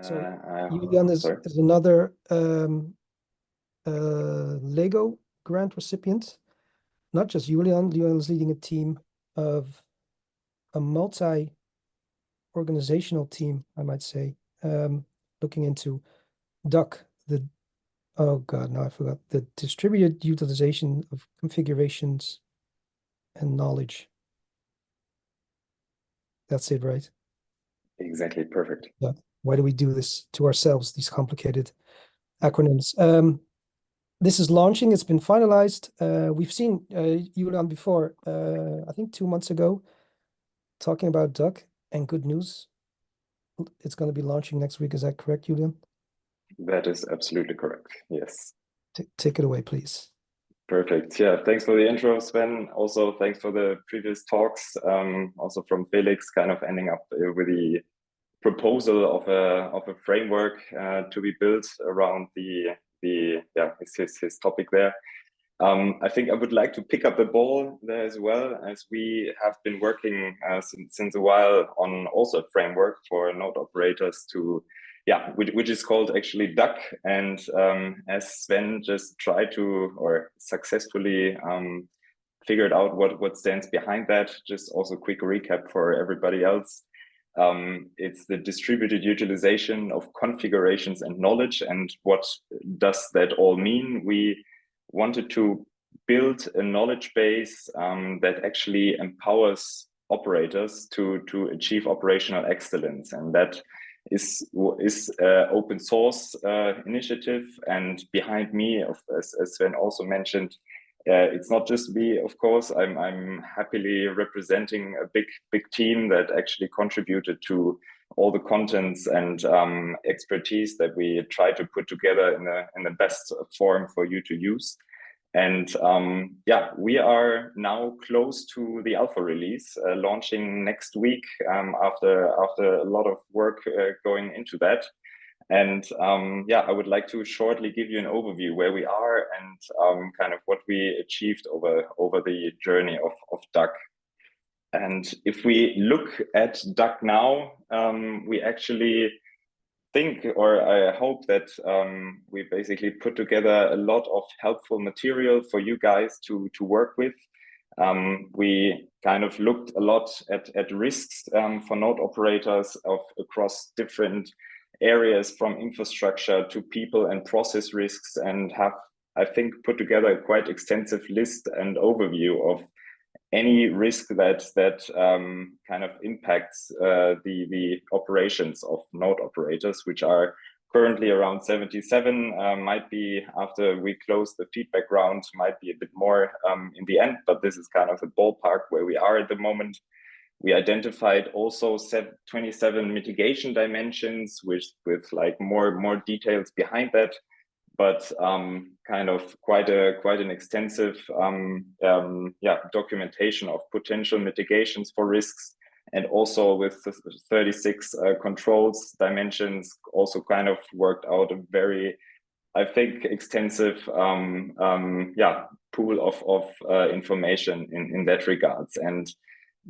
So Julian is Sorry. another Lego grant recipient. Not just Julian. Julian is leading a team of a multi-organizational team, I might say, looking into D.U.C.K, oh God, now I forgot, the distributed utilization of configurations and knowledge. That's it, right? Exactly, perfect. Yeah. Why do we do this to ourselves, these complicated acronyms? This is launching, it's been finalized. We've seen Julian before, I think 2 months ago, talking about D.U.C.K, and good news, it's going to be launching next week. Is that correct, Julian? That is absolutely correct, yes. Take it away, please. Perfect. Yeah, thanks for the intro, Sven. Also, thanks for the previous talks. Also from Felix, kind of ending up with the proposal of a framework to be built around his topic there. I think I would like to pick up the ball there as well, as we have been working since a while on also a framework for node operators to, which is called actually D.U.C. And as Sven just tried to, or successfully figured out what stands behind that, just also quick recap for everybody else. It's the distributed utilization of configurations and knowledge. And what does that all mean? We wanted to build a knowledge base that actually empowers operators to achieve operational excellence. And that is open source initiative. And behind me, as Sven also mentioned, it's not just me, of course. I'm happily representing a big team that actually contributed to all the contents and expertise that we try to put together in the best form for you to use. And we are now close to the alpha release, launching next week after a lot of work going into that. And I would like to shortly give you an overview where we are and kind of what we achieved over the journey of D.U.C. And if we look at D.U.C. now, we actually think, or I hope that we basically put together a lot of helpful material for you guys to work with. We kind of looked a lot at risks for node operators across different areas, from infrastructure to people and process risks, and have, I think, put together a quite extensive list and overview of any risk that kind of impacts the operations of node operators, which are currently around 77. Might be, after we close the feedback round, might be a bit more in the end, but this is kind of the ballpark where we are at the moment. We identified also 27 mitigation dimensions with like more details behind that, but kind of quite an extensive documentation of potential mitigations for risks, and also with 36 controls dimensions, also kind of worked out a very, I think, extensive pool of information in that regards. And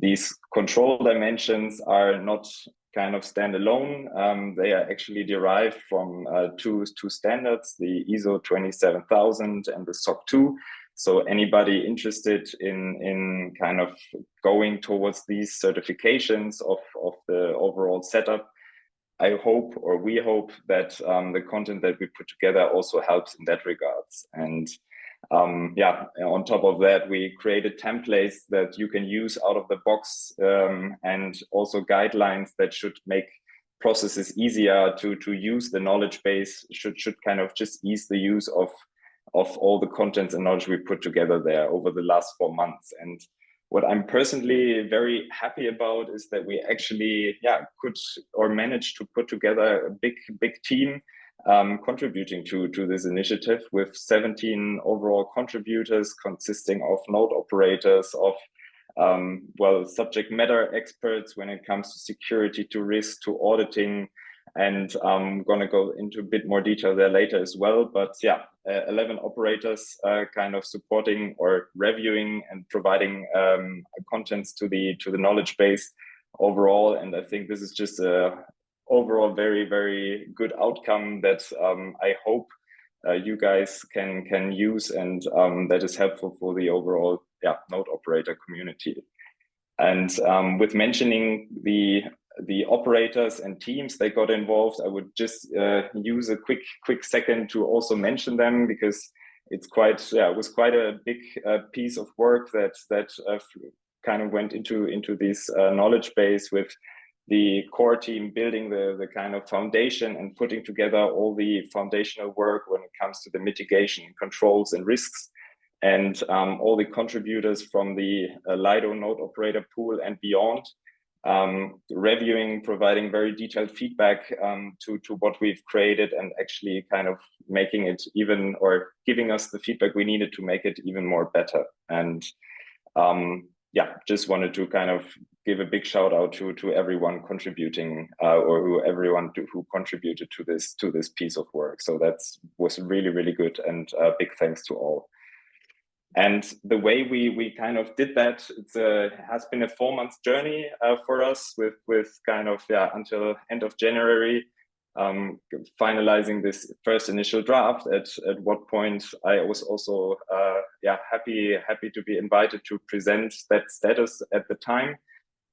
these control dimensions are not kind of standalone. They are actually derived from two standards, the ISO 27000 and the SOC 2. So anybody interested in kind of going towards these certifications of the overall setup, I hope, or we hope, that the content that we put together also helps in that regards. And on top of that, we created templates that you can use out of the box, and also guidelines that should make processes easier to use. The knowledge base should kind of just ease the use of all the contents and knowledge we put together there over the last 4 months. And what I'm personally very happy about is that we actually could or managed to put together a big team contributing to this initiative, with 17 overall contributors consisting of node operators, of subject matter experts when it comes to security, to risk, to auditing, and I'm going to go into a bit more detail there later as well. But 11 operators kind of supporting or reviewing and providing contents to the knowledge base overall. And I think this is just overall very, very good outcome that I hope you guys can use, and that is helpful for the overall node operator community. And with mentioning the operators and teams that got involved, I would just use a quick second to also mention them, because it's quite it was quite a big piece of work that kind of went into this knowledge base, with the core team building the kind of foundation and putting together all the foundational work when it comes to the mitigation, controls, and risks, and all the contributors from the Lido node operator pool and beyond, reviewing, providing very detailed feedback to what we've created, and actually kind of making it even, or giving us the feedback we needed to make it even more better. And just wanted to kind of give a big shout out to everyone contributing, or everyone who contributed to this piece of work. So that was really, really good, and big thanks to all. And the way we kind of did that, it has been a 4-month journey for us, with kind of until end of January, finalizing this first initial draft. At what point I was also happy to be invited to present that status at the time.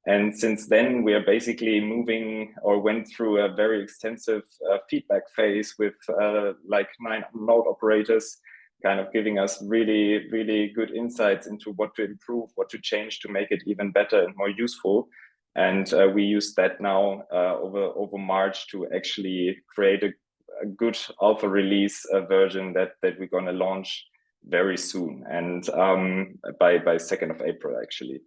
And since then, we are basically went through a very extensive feedback phase with like 9 node operators, kind of giving us really, really good insights into what to improve, what to change to make it even better and more useful. And we use that now over March to actually create a good alpha release version that we're going to launch very soon, and by 2nd of April, actually.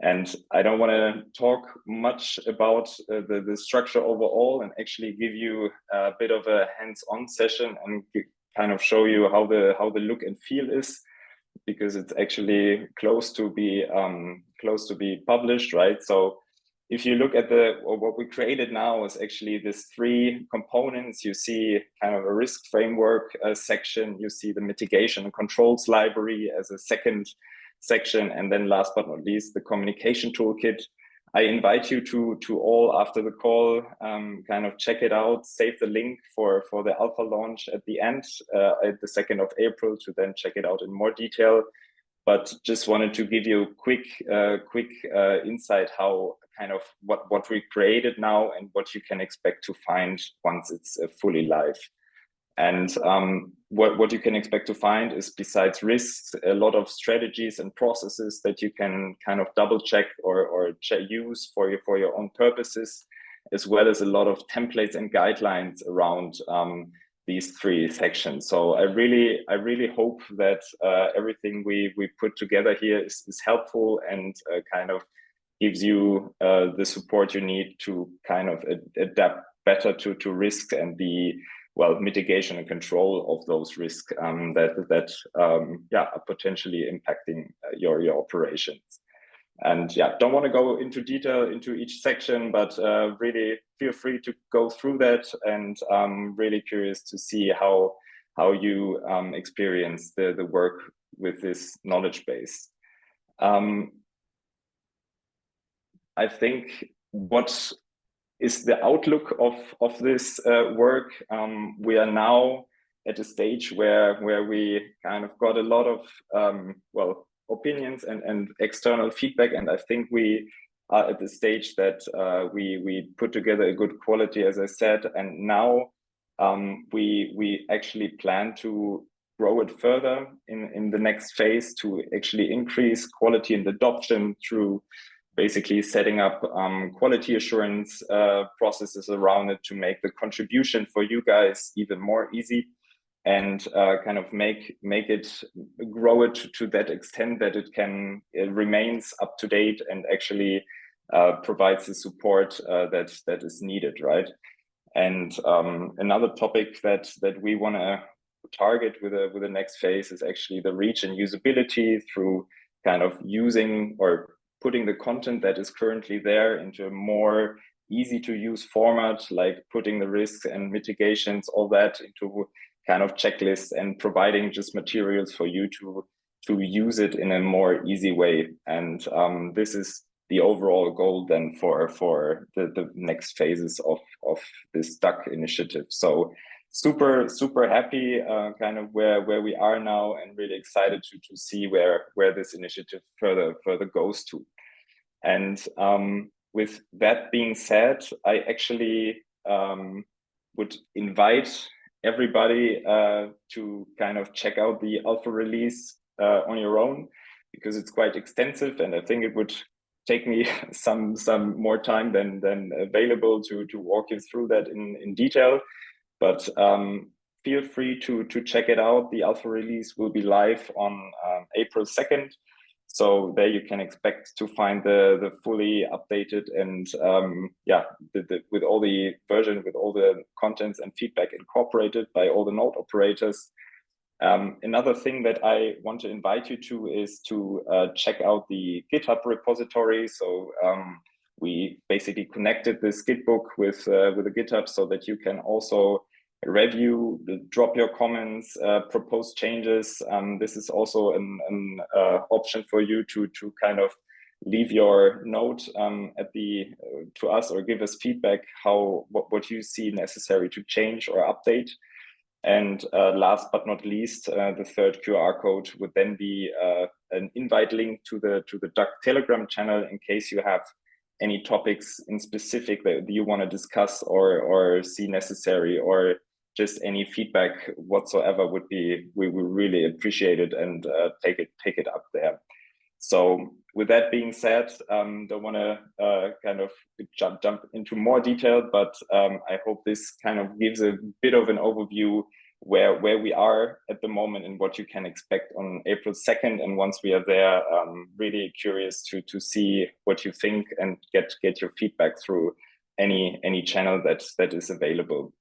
And I don't want to talk much about the structure overall, and actually give you a bit of a hands-on session and kind of show you how the look and feel is, because it's actually close to be published, right? So if you look at what we created now is actually these 3 components. You see kind of a risk framework section, you see the mitigation and controls library as a second section, and then last but not least, the communication toolkit. I invite you to all, after the call, kind of check it out, save the link for the alpha launch at the end, at the 2nd of April, to then check it out in more detail. But just wanted to give you a quick insight how kind of what we created now, and what you can expect to find once it's fully live. And what you can expect to find is, besides risks, a lot of strategies and processes that you can kind of double check or use for your own purposes, as well as a lot of templates and guidelines around these 3 sections. So I really hope that everything we put together here is helpful, and kind of gives you the support you need to kind of adapt better to risk, and the mitigation and control of those risks that are potentially impacting your operations. And don't want to go into detail into each section, but really feel free to go through that, and really curious to see how you experience the work with this knowledge base. I think what is the outlook of this work? We are now at a stage where we kind of got a lot of opinions and external feedback, and I think we are at the stage that we put together a good quality, as I said, and now we actually plan to grow it further in the next phase, to actually increase quality and adoption through basically setting up quality assurance processes around it, to make the contribution for you guys even more easy, and kind of make it, grow it to that extent that it remains up to date, and actually provides the support that is needed, right? And another topic that we want to target with the next phase is actually the reach and usability, through kind of using or putting the content that is currently there into a more easy to use format, like putting the risks and mitigations, all that, into kind of checklists, and providing just materials for you to use it in a more easy way. And this is the overall goal then for the next phases of this D.U.C.K initiative. So super happy kind of where we are now, and really excited to see where this initiative further goes to. And with that being said, I actually would invite everybody to kind of check out the alpha release on your own, because it's quite extensive, and I think it would take me some more time than available to walk you through that in detail. But feel free to check it out. The alpha release will be live on April 2nd. So there you can expect to find the fully updated and with all the version, with all the contents and feedback incorporated by all the node operators. Another thing that I want to invite you to is to check out the GitHub repository. So we basically connected this Gitbook with the GitHub so that you can also review, drop your comments, propose changes. This is also an option for you to kind of leave your note to us, or give us feedback what you see necessary to change or update. And last but not least, the third QR code would then be an invite link to the D.U.C.K Telegram channel, in case you have any topics in specific that you want to discuss or see necessary, or just any feedback whatsoever we will really appreciate it, and take it up there. So with that being said, don't want to kind of jump into more detail, but I hope this kind of gives a bit of an overview where we are at the moment and what you can expect on April 2nd. And once we are there, really curious to see what you think and get your feedback through any channel that is available.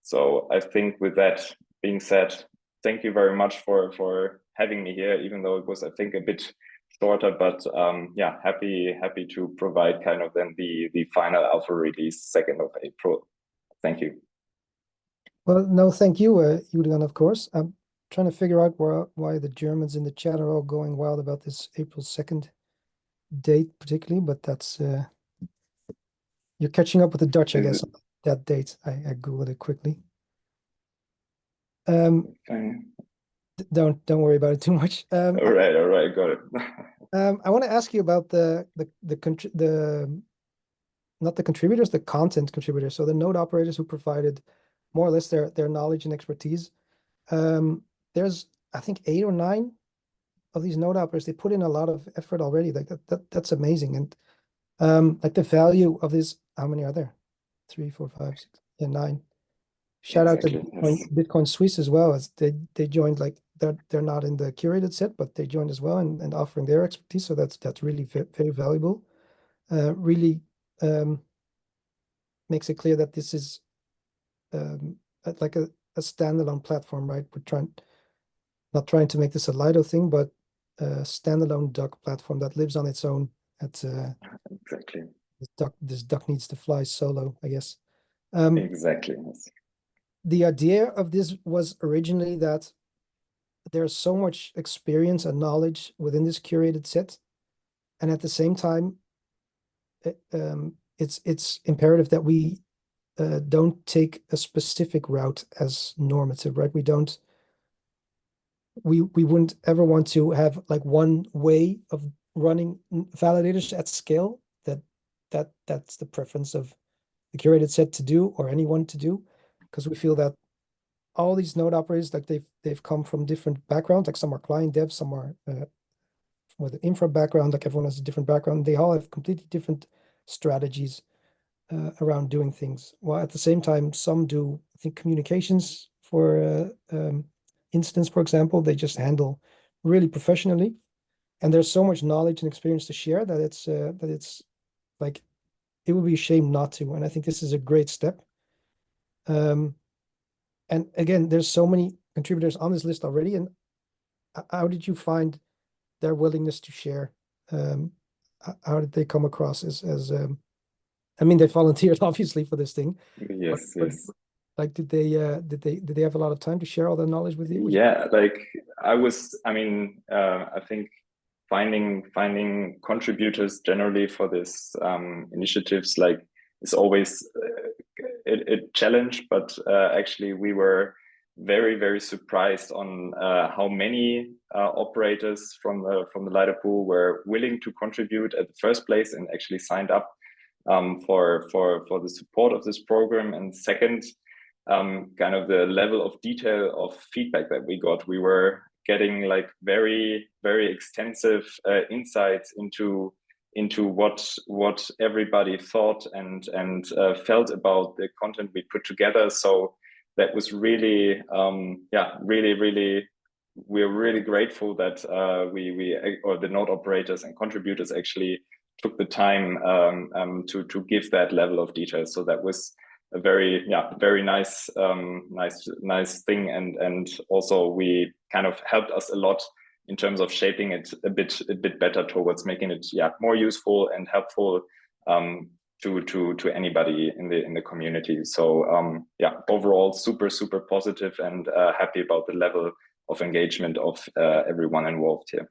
So I think with that being said, thank you very much for having me here, even though it was, I think, a bit shorter, but yeah, happy to provide kind of then the final alpha release 2nd of April. Thank you. Well, no, thank you, Julian, of course. I'm trying to figure out why the Germans in the chat are all going wild about this April 2nd date particularly, but that's you're catching up with the Dutch, I guess, on that date. I Googled it quickly. Don't worry about it too much. All right, got it. I want to ask you about not the contributors, the content contributors. So the node operators who provided more or less their knowledge and expertise. There's, I think, 8 or 9 of these node operators. They put in a lot of effort already. Like that's amazing. And like the value of this, how many are there? 3, 4, 5, 6, 9. Shout out to Bitcoin Swiss as well, as they joined. Like they're not in the curated set, but they joined as well and offering their expertise. So that's really very valuable. Really makes it clear that this is like a standalone platform, right? We're not trying to make this a Lido thing, but a standalone D.U.C platform that lives on its own. That's exactly. This D.U.C needs to fly solo, I guess. Exactly. Yes. The idea of this was originally that there's so much experience and knowledge within this curated set, and at the same time, it's imperative that we don't take a specific route as normative, right? We wouldn't ever want to have like one way of running validators at scale. That's the preference of the curated set to do, or anyone to do, because we feel that all these node operators, like they've come from different backgrounds. Like some are client devs, some are with an infra background. Like everyone has a different background. They all have completely different strategies around doing things. While at the same time, some do, I think, communications for instance, for example, they just handle really professionally. And there's so much knowledge and experience to share that it's like, it would be a shame not to. And I think this is a great step. And again, there's so many contributors on this list already. And how did you find their willingness to share? How did they come across as I mean, they volunteered obviously for this thing. Yes, but, yes. Like, did they have a lot of time to share all their knowledge with you? Yeah, like I think finding contributors generally for this initiatives like is always a challenge, but actually we were very surprised on how many operators from the Lido pool were willing to contribute at the first place and actually signed up for the support of this program. And second, kind of the level of detail of feedback that we got. We were getting like very extensive insights into what everybody thought and felt about the content we put together. So that was really we're really grateful that we or the node operators and contributors actually took the time to give that level of detail. So that was a very nice nice thing, and also we kind of helped us a lot in terms of shaping it a bit better towards making it more useful and helpful to anybody in the community. So overall super positive and happy about the level of engagement of everyone involved here.